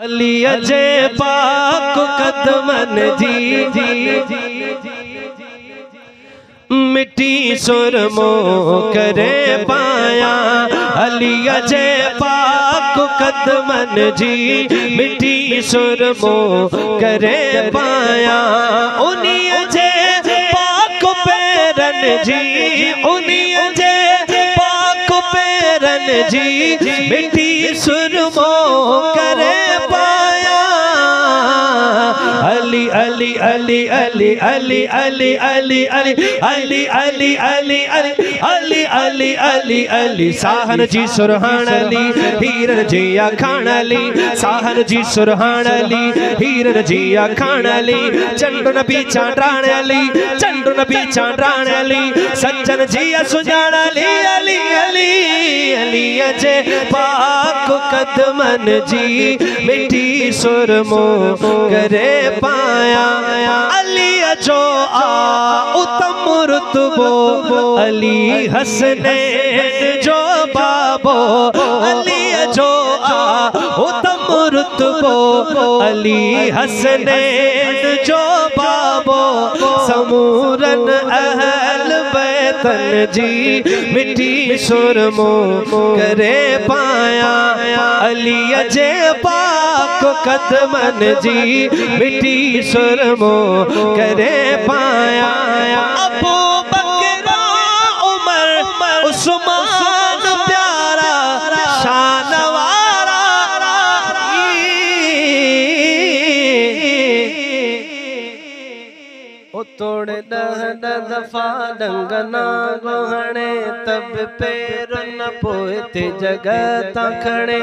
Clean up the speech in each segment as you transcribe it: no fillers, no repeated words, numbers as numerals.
अली अजे पाक कदमन जी मिट्टी सुरमो करे पाया। अली अजे पाक कदमन जी मिट्टी सुरमो करे पाया। उन्हीं अजे पाक पैरन जी उन्हीं अजे पाक पैरन जी मिट्टी सुरमो करे पाया। अली अली अली अली अली अली अली अली अली अली अली अली अली अली अली साहन जी सुरहान अली हीरन जी आखान अली साहन जी सुरहान अली हीरन जी आखान अली चंडू नबी चांद्रान अली चंडू नबी चांद्रान अली सज्जन जी सुजान अली अली अली अली अजे पाक कदमन जी मिट्टी सुरमो करे पाया। अली जो आ उत्तम रुतबो अली हसनैन जो बाबो अली जो आ उत्तम रुतबो अली हसनैन जो बाबो समूरन अहल बैतन जी मिट्टी सुरमो करे पाया। अली अजे पाक कदमन जी मिट्टी सुरमो करे पाया। अबू बकर उमर उस्मान प्यारा शान वारा ओ तोड़े दहन दफा डंगना गोहणे तब पैर न पोते जगत खड़े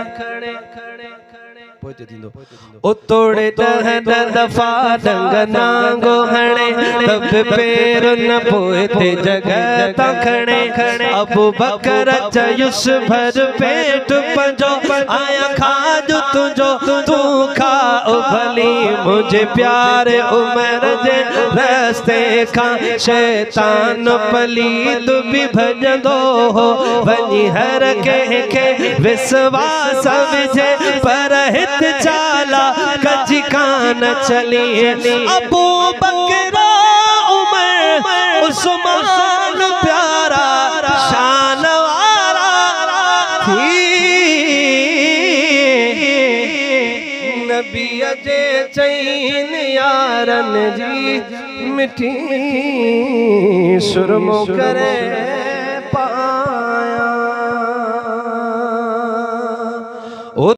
ओ तोड़े दहन दफा डंगना गोहणे तब पैर न पोते जगत खड़े। अबू बकर चयुस भर पेट पंजो आया खाज तुझो तू खा ओ भली मुझे प्यार उमर जे रस्ते खा शैतान पलीद भी भजंदो हो वनी हर के विश्वास विझे पर हित चाला कजी कान चली। अबू बकर उमर उस्मान प्यारा शान वारा नबी अजे चैन यारन जी मिठी सुरमो करे